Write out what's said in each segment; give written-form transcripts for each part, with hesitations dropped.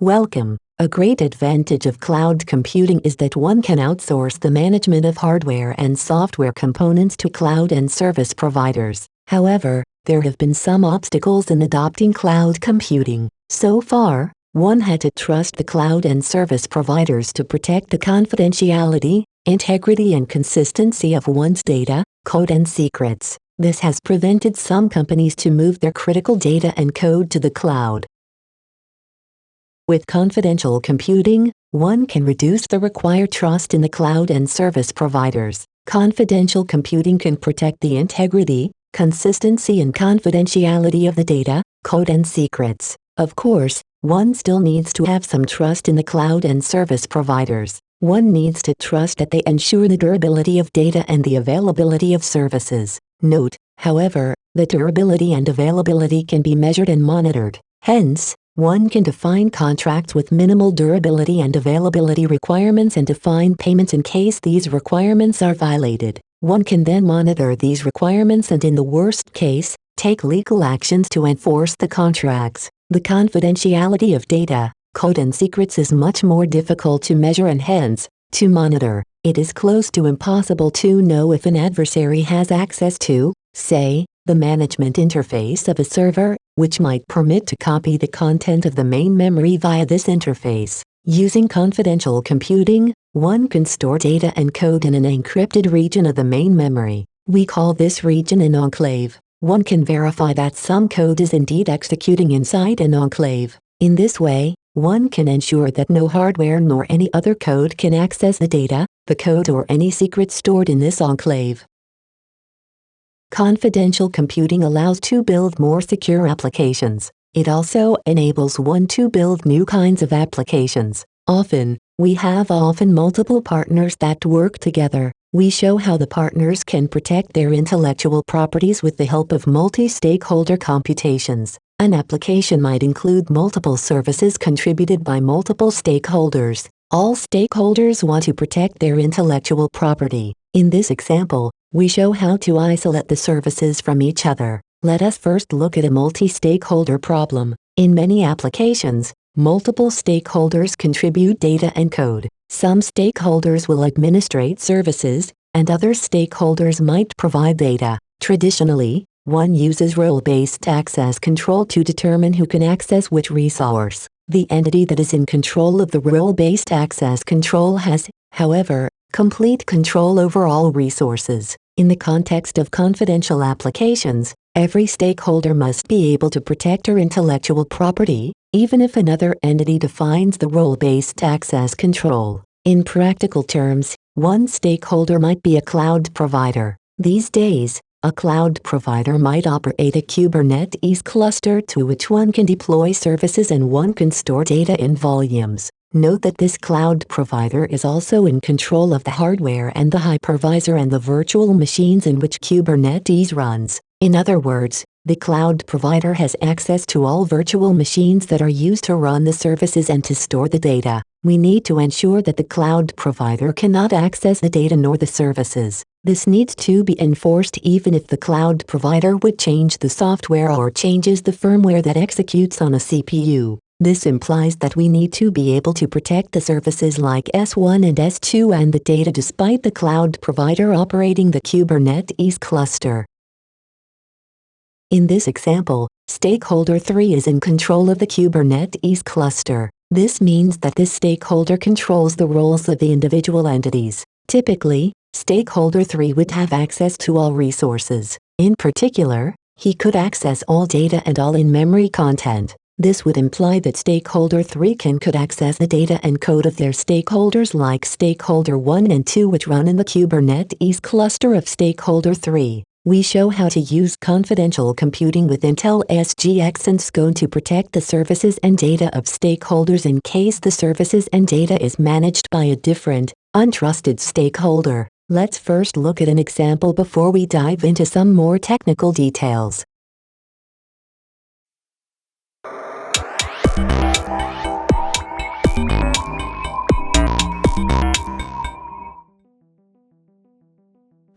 Welcome. A great advantage of cloud computing is that one can outsource the management of hardware and software components to cloud and service providers. However, there have been some obstacles in adopting cloud computing. So far, one had to trust the cloud and service providers to protect the confidentiality, integrity and consistency of one's data, code and secrets. This has prevented some companies to move their critical data and code to the cloud. With confidential computing, one can reduce the required trust in the cloud and service providers. Confidential computing can protect the integrity, consistency and confidentiality of the data, code and secrets. Of course, one still needs to have some trust in the cloud and service providers. One needs to trust that they ensure the durability of data and the availability of services. Note, however, that durability and availability can be measured and monitored. Hence, one can define contracts with minimal durability and availability requirements and define payments in case these requirements are violated. One can then monitor these requirements and in the worst case, take legal actions to enforce the contracts. The confidentiality of data, code and secrets is much more difficult to measure and hence, to monitor. It is close to impossible to know if an adversary has access to, say, the management interface of a server, which might permit to copy the content of the main memory via this interface. Using confidential computing, one can store data and code in an encrypted region of the main memory. We call this region an enclave. One can verify that some code is indeed executing inside an enclave. In this way, one can ensure that no hardware nor any other code can access the data, the code or any secrets stored in this enclave. Confidential computing allows to build more secure applications. It also enables one to build new kinds of applications. We have multiple partners that work together. We show how the partners can protect their intellectual properties with the help of multi-stakeholder computations. An application might include multiple services contributed by multiple stakeholders. All stakeholders want to protect their intellectual property. In this example, we show how to isolate the services from each other. Let us first look at a multi-stakeholder problem. In many applications, multiple stakeholders contribute data and code. Some stakeholders will administrate services, and other stakeholders might provide data. Traditionally, one uses role-based access control to determine who can access which resource. The entity that is in control of the role-based access control has, however, complete control over all resources. In the context of confidential applications, every stakeholder must be able to protect her intellectual property, even if another entity defines the role-based access control. In practical terms, one stakeholder might be a cloud provider. These days, a cloud provider might operate a Kubernetes cluster to which one can deploy services and one can store data in volumes. Note that this cloud provider is also in control of the hardware and the hypervisor and the virtual machines in which Kubernetes runs. In other words, the cloud provider has access to all virtual machines that are used to run the services and to store the data. We need to ensure that the cloud provider cannot access the data nor the services. This needs to be enforced even if the cloud provider would change the software or changes the firmware that executes on a CPU. This implies that we need to be able to protect the services like S1 and S2 and the data despite the cloud provider operating the Kubernetes cluster. In this example, stakeholder 3 is in control of the Kubernetes cluster. This means that this stakeholder controls the roles of the individual entities. Typically, stakeholder 3 would have access to all resources. In particular, he could access all data and all in-memory content. This would imply that stakeholder 3 could access the data and code of their stakeholders like stakeholder 1 and 2 which run in the Kubernetes cluster of stakeholder 3. We show how to use confidential computing with Intel SGX and SCOAN to protect the services and data of stakeholders in case the services and data is managed by a different, untrusted stakeholder. Let's first look at an example before we dive into some more technical details.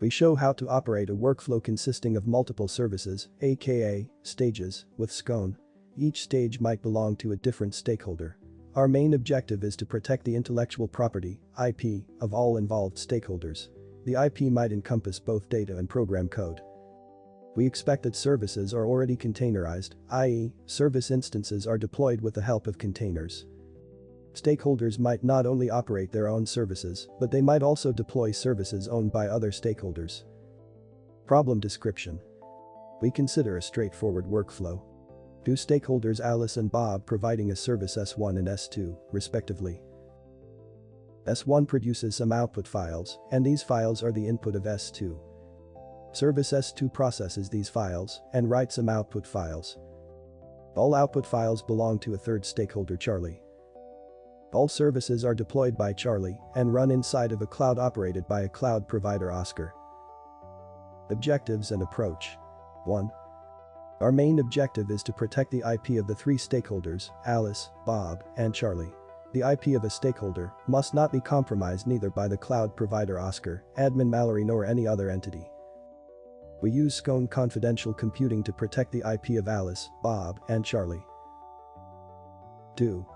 We show how to operate a workflow consisting of multiple services, aka stages, with SCOAN. Each stage might belong to a different stakeholder. Our main objective is to protect the intellectual property, IP, of all involved stakeholders. The IP might encompass both data and program code. We expect that services are already containerized, i.e., service instances are deployed with the help of containers. Stakeholders might not only operate their own services, but they might also deploy services owned by other stakeholders. Problem description. We consider a straightforward workflow. Two stakeholders Alice and Bob providing a service S1 and S2, respectively. S1 produces some output files, and these files are the input of S2. Service S2 processes these files and writes some output files. All output files belong to a third stakeholder Charlie. All services are deployed by Charlie and run inside of a cloud operated by a cloud provider Oscar. Objectives and approach. 1. Our main objective is to protect the IP of the three stakeholders, Alice, Bob, and Charlie. The IP of a stakeholder must not be compromised neither by the cloud provider Oscar, admin Mallory nor any other entity. We use Scone confidential computing to protect the IP of Alice, Bob, and Charlie. 2.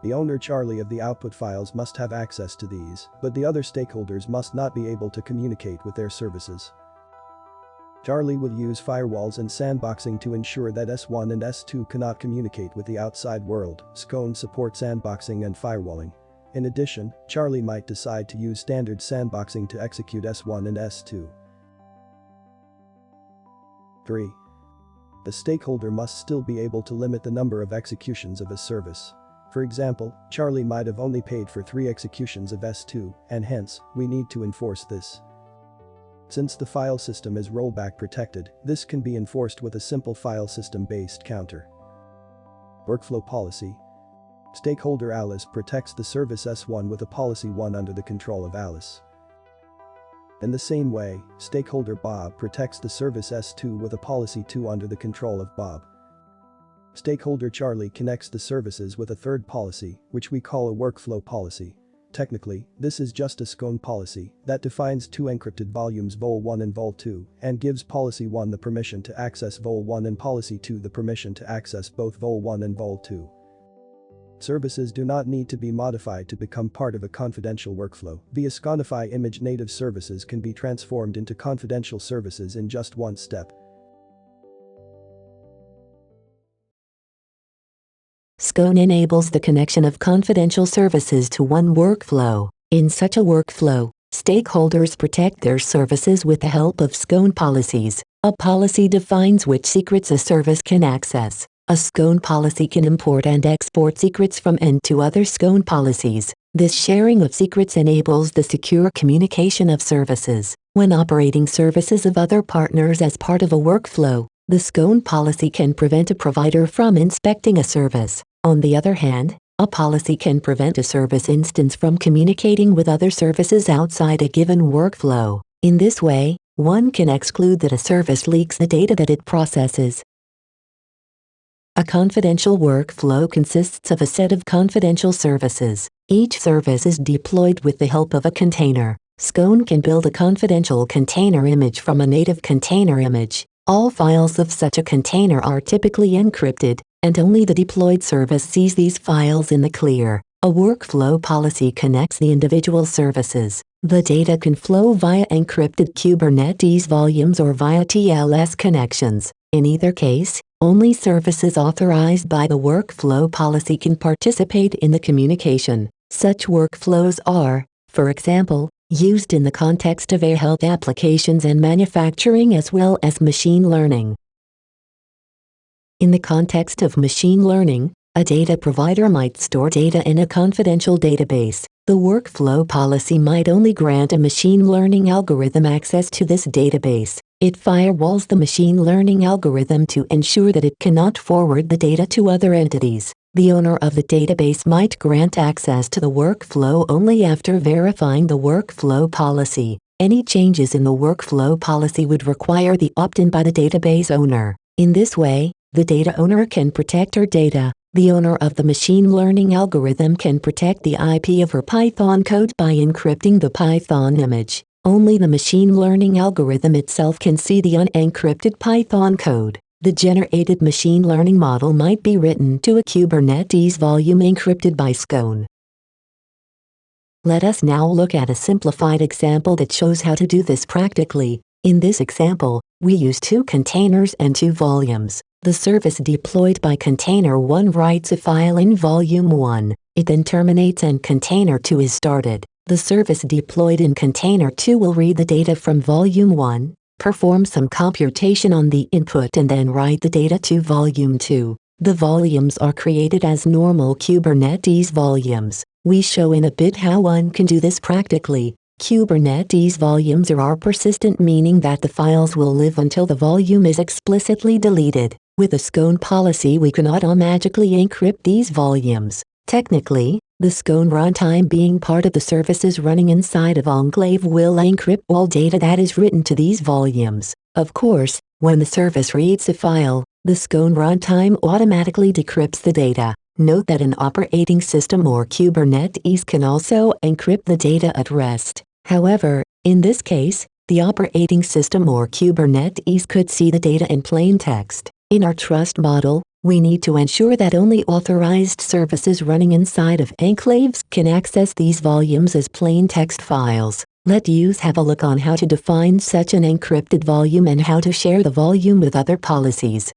The owner Charlie of the output files must have access to these, but the other stakeholders must not be able to communicate with their services. Charlie will use firewalls and sandboxing to ensure that S1 and S2 cannot communicate with the outside world. Scone supports sandboxing and firewalling. In addition, Charlie might decide to use standard sandboxing to execute S1 and S2. 3. The stakeholder must still be able to limit the number of executions of a service. For example, Charlie might have only paid for 3 executions of S2, and hence, we need to enforce this. Since the file system is rollback protected, this can be enforced with a simple file system-based counter. Workflow policy. Stakeholder Alice protects the service S1 with a policy 1 under the control of Alice. In the same way, stakeholder Bob protects the service S2 with a policy 2 under the control of Bob. Stakeholder Charlie connects the services with a third policy, which we call a workflow policy. Technically, this is just a Scone policy that defines 2 encrypted volumes vol1 and vol2 and gives policy 1 the permission to access vol1 and policy 2 the permission to access both vol1 and vol2. Services do not need to be modified to become part of a confidential workflow. Via Sconeify image native services can be transformed into confidential services in just one step. Scone enables the connection of confidential services to one workflow. In such a workflow, stakeholders protect their services with the help of Scone policies. A policy defines which secrets a service can access. A Scone policy can import and export secrets from and to other Scone policies. This sharing of secrets enables the secure communication of services. When operating services of other partners as part of a workflow, the Scone policy can prevent a provider from inspecting a service. On the other hand, a policy can prevent a service instance from communicating with other services outside a given workflow. In this way, one can exclude that a service leaks the data that it processes. A confidential workflow consists of a set of confidential services. Each service is deployed with the help of a container. Scone can build a confidential container image from a native container image. All files of such a container are typically encrypted, and only the deployed service sees these files in the clear. A workflow policy connects the individual services. The data can flow via encrypted Kubernetes volumes or via TLS connections. In either case, only services authorized by the workflow policy can participate in the communication. Such workflows are, for example, used in the context of health applications and manufacturing as well as machine learning. In the context of machine learning, a data provider might store data in a confidential database. The workflow policy might only grant a machine learning algorithm access to this database. It firewalls the machine learning algorithm to ensure that it cannot forward the data to other entities. The owner of the database might grant access to the workflow only after verifying the workflow policy. Any changes in the workflow policy would require the opt-in by the database owner. In this way, the data owner can protect her data. The owner of the machine learning algorithm can protect the IP of her Python code by encrypting the Python image. Only the machine learning algorithm itself can see the unencrypted Python code. The generated machine learning model might be written to a Kubernetes volume encrypted by Scone. Let us now look at a simplified example that shows how to do this practically. In this example, we use 2 containers and 2 volumes. The service deployed by container 1 writes a file in volume 1. It then terminates and container 2 is started. The service deployed in container 2 will read the data from volume 1, perform some computation on the input and then write the data to volume 2. The volumes are created as normal Kubernetes volumes. We show in a bit how one can do this practically. Kubernetes volumes are persistent, meaning that the files will live until the volume is explicitly deleted. With a Scone policy, we cannot automatically encrypt these volumes. Technically, the Scone runtime, being part of the services running inside of Enclave, will encrypt all data that is written to these volumes. Of course, when the service reads a file, the Scone runtime automatically decrypts the data. Note that an operating system or Kubernetes can also encrypt the data at rest. However, in this case, the operating system or Kubernetes could see the data in plain text. In our trust model, we need to ensure that only authorized services running inside of enclaves can access these volumes as plain text files. Let us have a look on how to define such an encrypted volume and how to share the volume with other policies.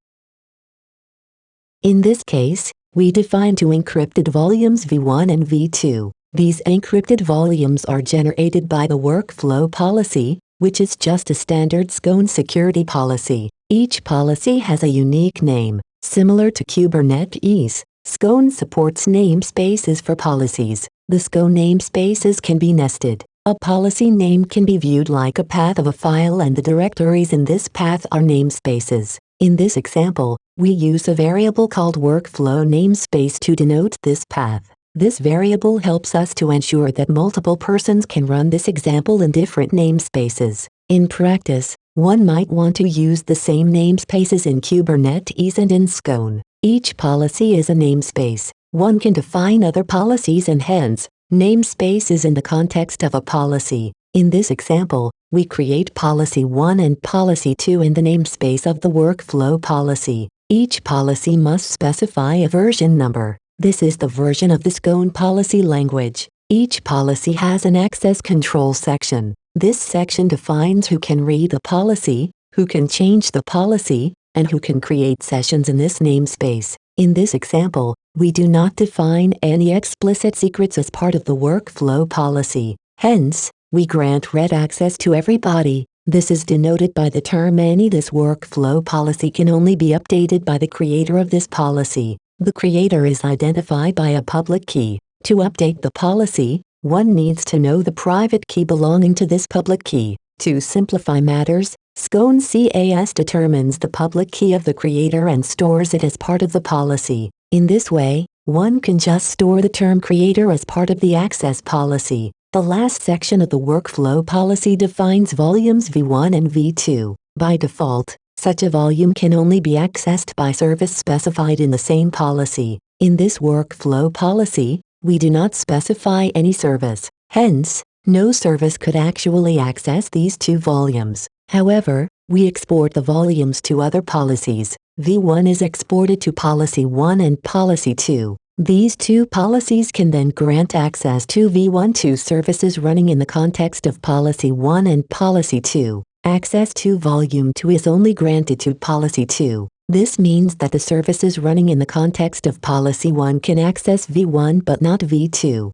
In this case, we define 2 encrypted volumes v1 and v2. These encrypted volumes are generated by the workflow policy, which is just a standard Scone security policy. Each policy has a unique name. Similar to Kubernetes, Scone supports namespaces for policies. The Scone namespaces can be nested. A policy name can be viewed like a path of a file, and the directories in this path are namespaces. In this example, we use a variable called workflow namespace to denote this path. This variable helps us to ensure that multiple persons can run this example in different namespaces. In practice, one might want to use the same namespaces in Kubernetes and in Scone. Each policy is a namespace. One can define other policies and hence, namespaces in the context of a policy. In this example, we create policy 1 and policy 2 in the namespace of the workflow policy. Each policy must specify a version number. This is the version of the Scone policy language. Each policy has an access control section. This section defines who can read the policy, who can change the policy, and who can create sessions in this namespace. In this example, we do not define any explicit secrets as part of the workflow policy. Hence, we grant read access to everybody. This is denoted by the term any. This workflow policy can only be updated by the creator of this policy. The creator is identified by a public key. To update the policy, one needs to know the private key belonging to this public key. To simplify matters, Scone CAS determines the public key of the creator and stores it as part of the policy. In this way, one can just store the term creator as part of the access policy. The last section of the workflow policy defines volumes v1 and v2. By default, such a volume can only be accessed by service specified in the same policy. In this workflow policy, we do not specify any service. Hence, no service could actually access these 2 volumes. However, we export the volumes to other policies. v1 is exported to policy 1 and policy 2. These 2 policies can then grant access to v1 to services running in the context of policy 1 and policy 2. Access to volume 2 is only granted to policy 2. This means that the services running in the context of policy 1 can access v1 but not v2.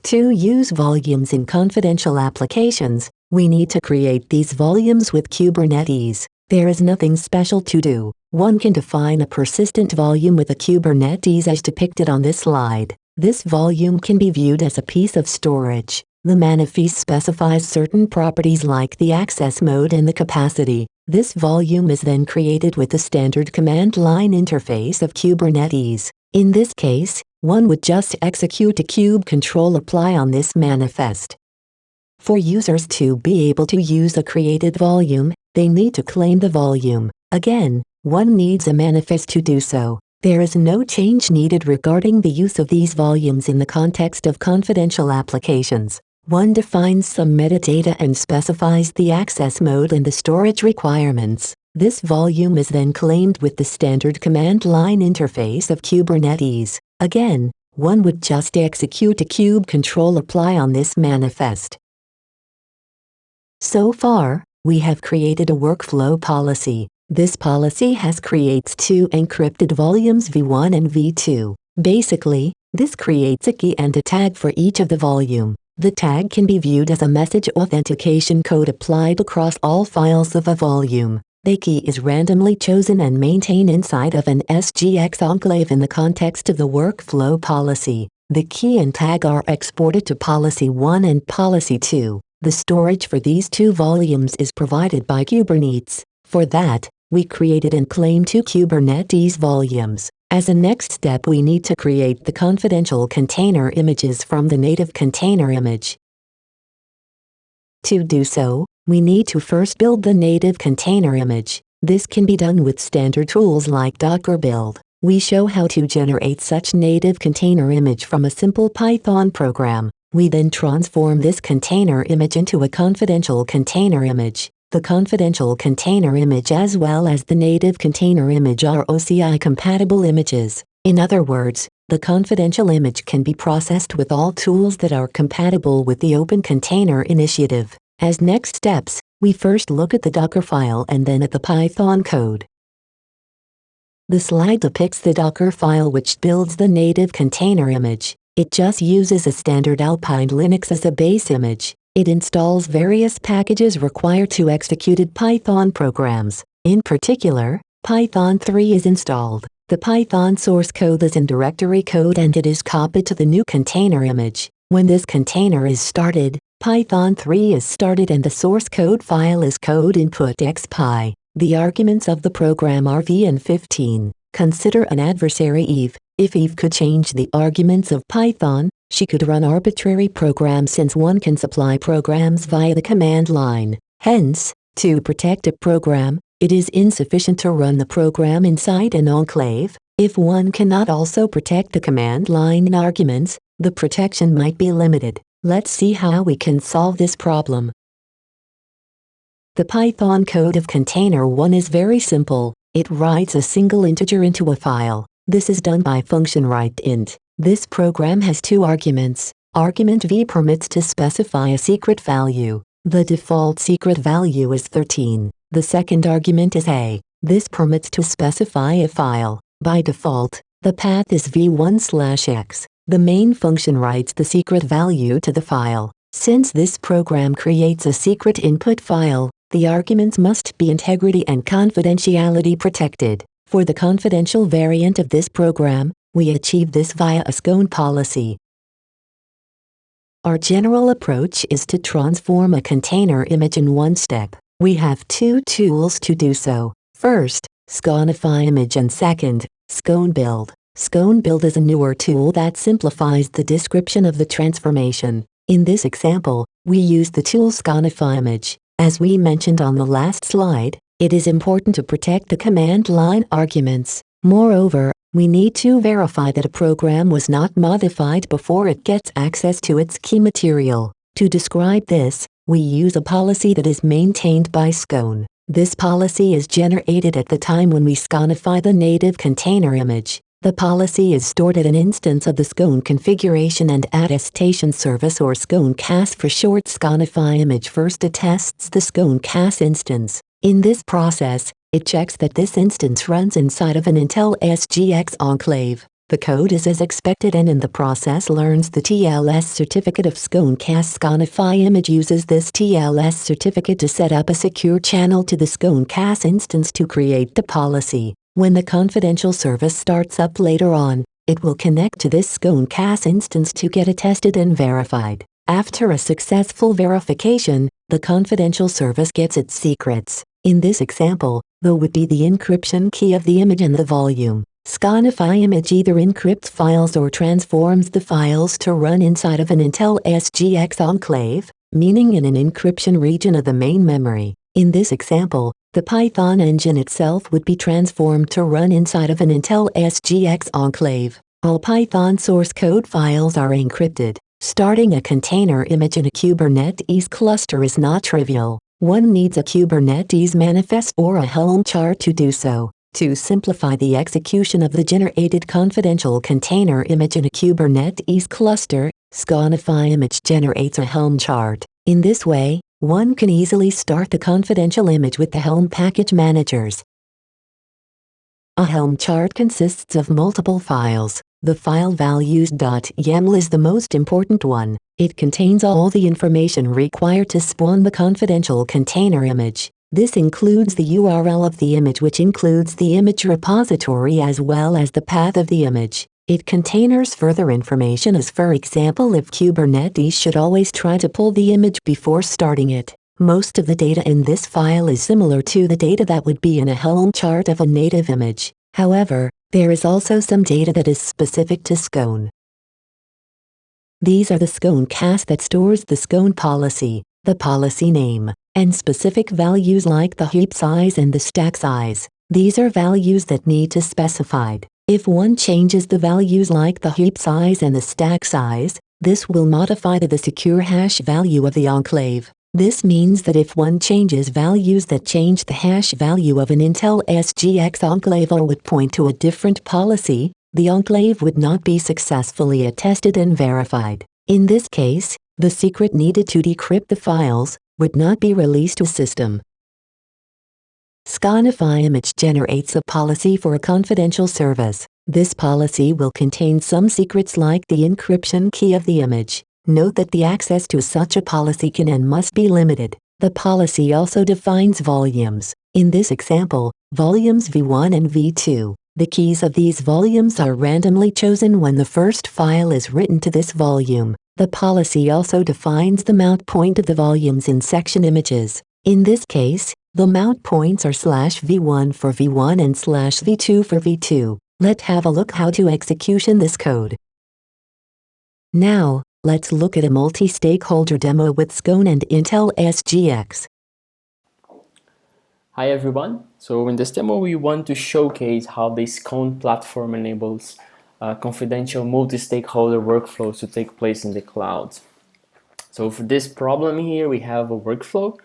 To use volumes in confidential applications, we need to create these volumes with Kubernetes. There is nothing special to do. One can define a persistent volume with a Kubernetes as depicted on this slide. This volume can be viewed as a piece of storage. The manifest specifies certain properties like the access mode and the capacity. This volume is then created with the standard command line interface of Kubernetes. In this case, one would just execute a kube control apply on this manifest. For users to be able to use a created volume, they need to claim the volume. Again, one needs a manifest to do so. There is no change needed regarding the use of these volumes in the context of confidential applications. One defines some metadata and specifies the access mode and the storage requirements. This volume is then claimed with the standard command line interface of Kubernetes. Again, one would just execute a kube control apply on this manifest. So far, we have created a workflow policy. This policy creates two encrypted volumes v1 and v2. Basically, this creates a key and a tag for each of the volume. The tag can be viewed as a message authentication code applied across all files of a volume. The key is randomly chosen and maintained inside of an SGX enclave in the context of the workflow policy. The key and tag are exported to policy 1 and policy 2. The storage for these two volumes is provided by Kubernetes. For that, we created and claimed two Kubernetes volumes. As a next step, we need to create the confidential container images from the native container image. To do so, we need to first build the native container image. This can be done with standard tools like Docker build. We show how to generate such native container image from a simple Python program. We then transform this container image into a confidential container image. The confidential container image as well as the native container image are OCI compatible images. In other words, the confidential image can be processed with all tools that are compatible with the Open Container Initiative. As next steps, we first look at the Docker file and then at the Python code. The slide depicts the Docker file which builds the native container image. It just uses a standard Alpine Linux as a base image. It installs various packages required to execute Python programs. In particular, Python 3 is installed. The Python source code is in directory code and it is copied to the new container image. When this container is started, Python 3 is started and the source code file is code input xpy. The arguments of the program are v and 15. Consider an adversary Eve. If Eve could change the arguments of Python, she could run arbitrary programs since one can supply programs via the command line. Hence, to protect a program, it is insufficient to run the program inside an enclave. If one cannot also protect the command line arguments, the protection might be limited. Let's see how we can solve this problem. The Python code of container 1 is very simple. It writes a single integer into a file. This is done by function writeInt. This program has two arguments. Argument v permits to specify a secret value. The default secret value is 13. The second argument is a. This permits to specify a file. By default, the path is v1/x. The main function writes the secret value to the file. Since this program creates a secret input file, the arguments must be integrity and confidentiality protected. For the confidential variant of this program, we achieve this via a scone policy. Our general approach is to transform a container image in one step. We have two tools to do so. First, sconify image and second, scone build. Scone build is a newer tool that simplifies the description of the transformation. In this example, we use the tool sconify image. As we mentioned on the last slide, it is important to protect the command line arguments. Moreover, we need to verify that a program was not modified before it gets access to its key material. To describe this, we use a policy that is maintained by Scone. This policy is generated at the time when we sconify the native container image. The policy is stored at an instance of the Scone configuration and attestation service or Scone CAS for short. Sconify image first attests the Scone CAS instance. In this process, it checks that this instance runs inside of an Intel SGX enclave. The code is as expected and in the process learns the TLS certificate of Scone CAS. Sconify image uses this TLS certificate to set up a secure channel to the Scone CAS instance to create the policy. When the confidential service starts up later on, it will connect to this Scone CAS instance to get it tested and verified. After a successful verification, the confidential service gets its secrets. In this example, there would be the encryption key of the image and the volume. Sconify image either encrypts files or transforms the files to run inside of an Intel SGX enclave, meaning in an encryption region of the main memory. In this example, the Python engine itself would be transformed to run inside of an Intel SGX enclave. All Python source code files are encrypted. Starting a container image in a Kubernetes cluster is not trivial. one needs a Kubernetes manifest or a Helm chart to do so. To simplify the execution of the generated confidential container image in a Kubernetes cluster, Scanify image generates a Helm chart. In this way, one can easily start the confidential image with the Helm package managers. A Helm chart consists of multiple files. The file values.yaml is the most important one. It contains all the information required to spawn the confidential container image. This includes the URL of the image, which includes the image repository as well as the path of the image. It contains further information, as for example, if Kubernetes should always try to pull the image before starting it. Most of the data in this file is similar to the data that would be in a Helm chart of a native image. However, there is also some data that is specific to Scone. These are the Scone cache that stores the Scone policy, the policy name, and specific values like the heap size and the stack size. These are values that need to specified. If one changes the values like the heap size and the stack size, this will modify the secure hash value of the enclave. This means that if one changes values that change the hash value of an Intel SGX enclave or would point to a different policy, the enclave would not be successfully attested and verified. In this case, the secret needed to decrypt the files would not be released to system. Scanify image generates a policy for a confidential service. This policy will contain some secrets like the encryption key of the image. Note that the access to such a policy can and must be limited. The policy also defines volumes. In this example, volumes v1 and v2. The keys of these volumes are randomly chosen when the first file is written to this volume. The policy also defines the mount point of the volumes in section images. In this case, the mount points are /v1 for v1 and /v2 for v2. Let's have a look how to execution this code. Now, let's look at a multi-stakeholder demo with Scone and Intel SGX. Hi everyone. So in this demo we want to showcase how the Scone platform enables confidential multi-stakeholder workflows to take place in the cloud. So for this problem here we have a workflow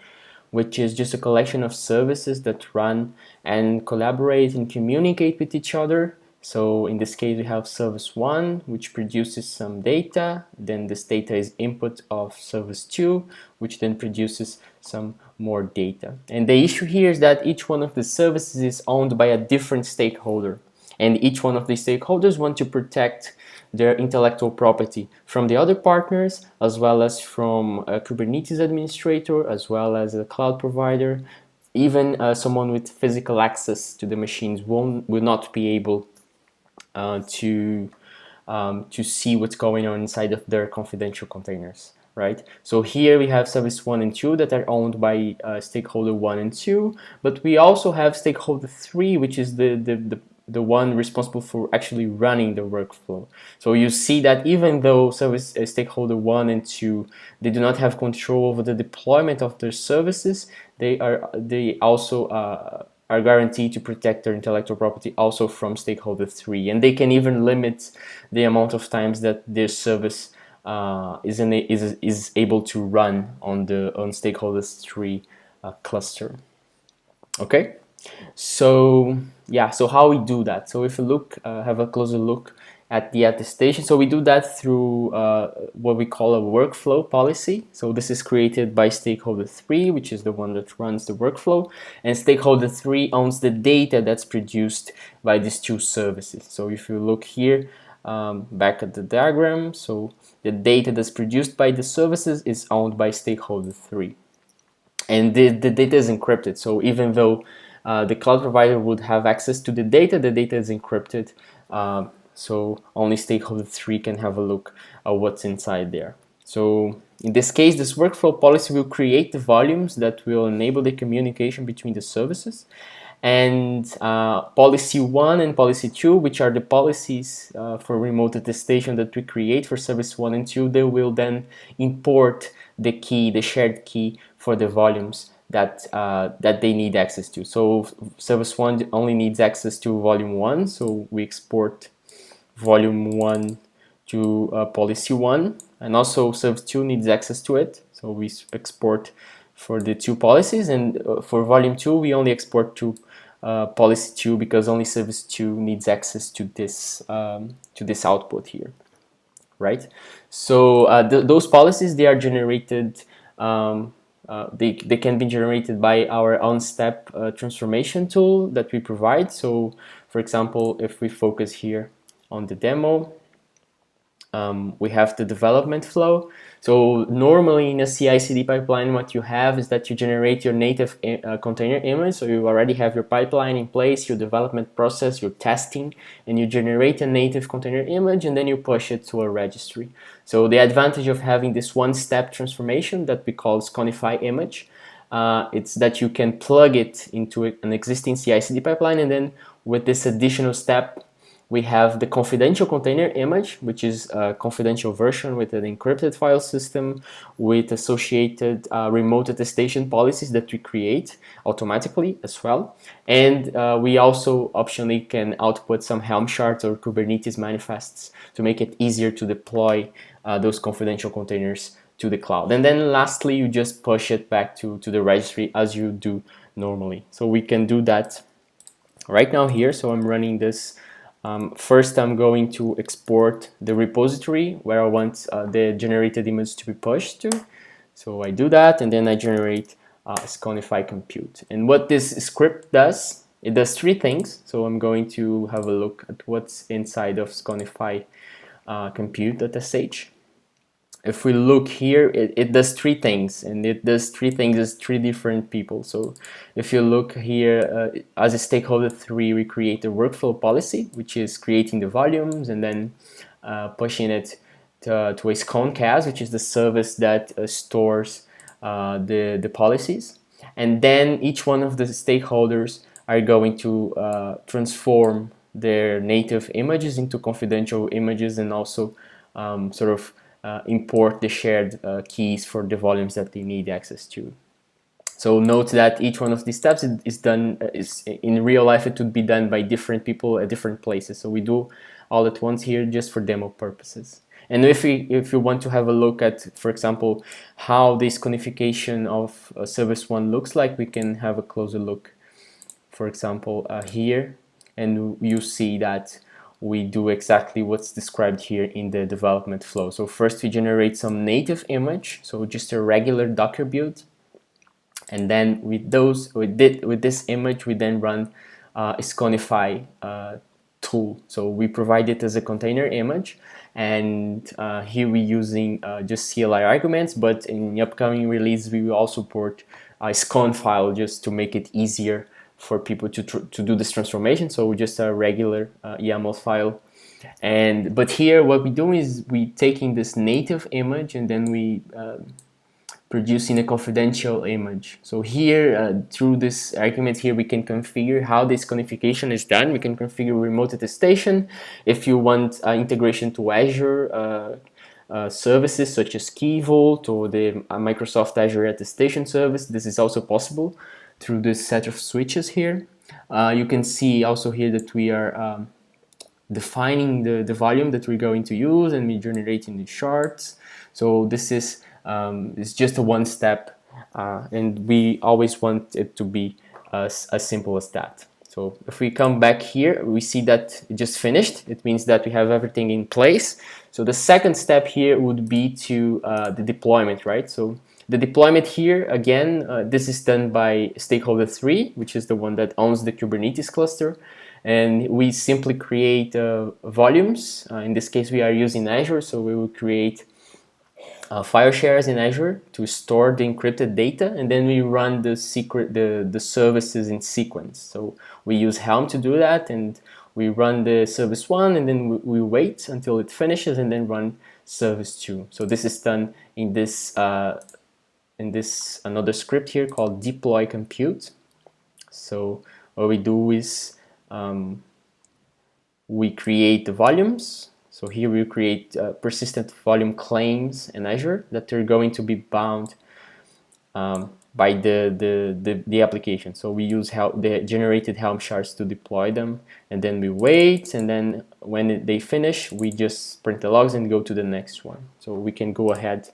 which is just a collection of services that run and collaborate and communicate with each other. So in this case we have service 1 which produces some data, then this data is input of service 2 which then produces some more data. And the issue here is that each one of the services is owned by a different stakeholder, and each one of these stakeholders want to protect their intellectual property from the other partners, as well as from a Kubernetes administrator, as well as a cloud provider. Even someone with physical access to the machines will not be able to see what's going on inside of their confidential containers, right? So here we have service 1 and 2 that are owned by stakeholder 1 and 2, but we also have stakeholder 3, which is the one responsible for actually running the workflow. So you see that even though service stakeholder 1 and 2, they do not have control over the deployment of their services, they also are guaranteed to protect their intellectual property also from stakeholder 3, and they can even limit the amount of times that their service is able to run on stakeholder 3 cluster. Okay, so yeah, so how we do that? So if we look, have a closer look at the attestation. So we do that through what we call a workflow policy. So this is created by stakeholder 3, which is the one that runs the workflow, and stakeholder 3 owns the data that's produced by these two services. So if you look here, back at the diagram, so the data that's produced by the services is owned by stakeholder 3, and the data is encrypted. So even though the cloud provider would have access to the data is encrypted, so only stakeholder 3 can have a look at what's inside there. So in this case, this workflow policy will create the volumes that will enable the communication between the services. And policy 1 and policy 2, which are the policies for remote attestation that we create for service 1 and 2, they will then import the key, the shared key for the volumes that they need access to. So service 1 only needs access to volume 1, so we export volume 1 to policy 1, and also service 2 needs access to it, so we export for the two policies, and for volume 2 we only export to policy 2 because only service 2 needs access to this output here, right? So those policies, they are generated, they can be generated by our on-step transformation tool that we provide. So for example, if we focus here on the demo, we have the development flow. So normally in a CI/CD pipeline, what you have is that you generate your native container image. So you already have your pipeline in place, your development process, your testing, and you generate a native container image, and then you push it to a registry. So the advantage of having this one-step transformation that we call Sconify image, it's that you can plug it into an existing CI/CD pipeline, and then with this additional step, we have the confidential container image, which is a confidential version with an encrypted file system with associated remote attestation policies that we create automatically as well. And we also optionally can output some Helm charts or Kubernetes manifests to make it easier to deploy those confidential containers to the cloud. And then lastly, you just push it back to the registry as you do normally. So we can do that right now here. So I'm running this. First, I'm going to export the repository where I want the generated image to be pushed to. So I do that, and then I generate Sconify compute. And what this script does, it does three things. So I'm going to have a look at what's inside of Sconify compute.sh. If we look here, it does three things, and it does three things as three different people. So if you look here, as a stakeholder 3, we create a workflow policy, which is creating the volumes and then pushing it to a Sconcast, which is the service that stores the policies. And then each one of the stakeholders are going to transform their native images into confidential images, and also sort of import the shared keys for the volumes that they need access to. So note that each one of these steps is done, in real life it would be done by different people at different places. So we do all at once here just for demo purposes. And if you want to have a look at, for example, how this codification of service 1 looks like, we can have a closer look, for example, here, and you see that we do exactly what's described here in the development flow. So first we generate some native image, so just a regular Docker build, and then with this image we then run a Sconify tool. So we provide it as a container image, and here we're using just CLI arguments, but in the upcoming release we will also support a scon file just to make it easier for people to do this transformation. So just a regular YAML file. But here what we do is we taking this native image, and then we producing a confidential image. So here through this argument here we can configure how this codification is done. We can configure remote attestation. If you want integration to Azure services such as Key Vault or the Microsoft Azure Attestation Service, this is also possible through this set of switches here. You can see also here that we are defining the volume that we're going to use, and we're generating the charts. So this is just a one step, and we always want it to be as simple as that. So if we come back here, we see that it just finished. It means that we have everything in place. So the second step here would be to the deployment, right? So the deployment here, again, this is done by stakeholder 3, which is the one that owns the Kubernetes cluster. And we simply create volumes. In this case, we are using Azure, so we will create file shares in Azure to store the encrypted data, and then we run the services in sequence. So we use Helm to do that, and we run the service 1, and then we wait until it finishes, and then run service 2. So this is done in this another script here called deploy compute. So what we do is we create the volumes. So here we create persistent volume claims in Azure that are going to be bound by the application. So we use the generated Helm charts to deploy them, and then we wait, and then when they finish, we just print the logs and go to the next one. So we can go ahead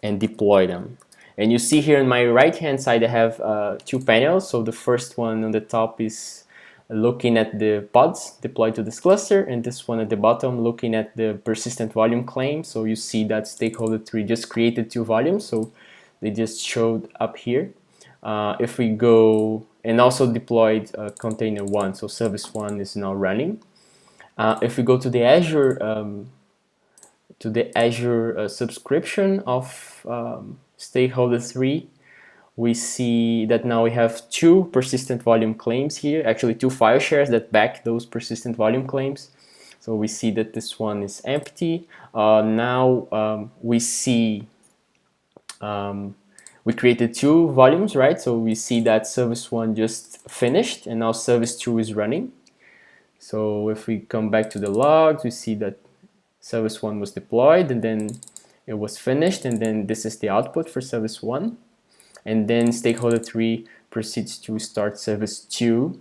and deploy them. And you see here on my right hand side I have two panels. So the first one on the top is looking at the pods deployed to this cluster, and this one at the bottom looking at the persistent volume claim. So you see that stakeholder 3 just created two volumes, so they just showed up here. If we go, and also deployed container 1, so service 1 is now running. If we go to the Azure subscription of stakeholder 3, we see that now we have two persistent volume claims here, actually two file shares that back those persistent volume claims. So we see that this one is empty. Now we see we created two volumes, right? So we see that service 1 just finished and now service 2 is running. So if we come back to the logs, we see that service 1 was deployed and then it was finished, and then this is the output for service 1. And then stakeholder 3 proceeds to start service 2,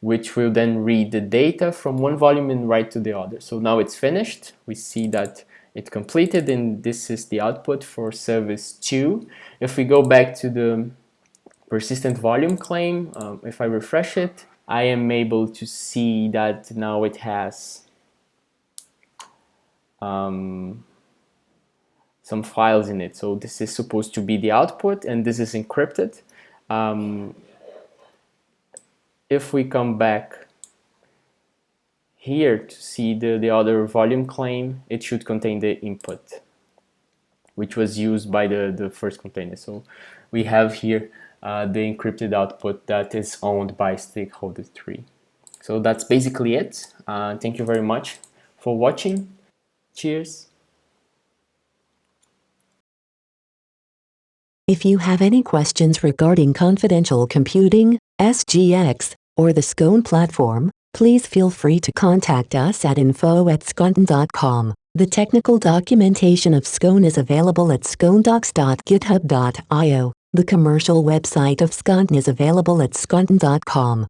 which will then read the data from one volume and write to the other. So now it's finished. We see that it completed, and this is the output for service 2. If we go back to the persistent volume claim, if I refresh it, I am able to see that now it has some files in it. So this is supposed to be the output, and this is encrypted. If we come back here to see the other volume claim, it should contain the input, which was used by the first container. So we have here the encrypted output that is owned by stakeholder 3. So that's basically it. Thank you very much for watching. Cheers. If you have any questions regarding confidential computing, SGX, or the Scone platform, please feel free to contact us at info@scone.com. The technical documentation of Scone is available at sconedocs.github.io. The commercial website of Scone is available at scone.com.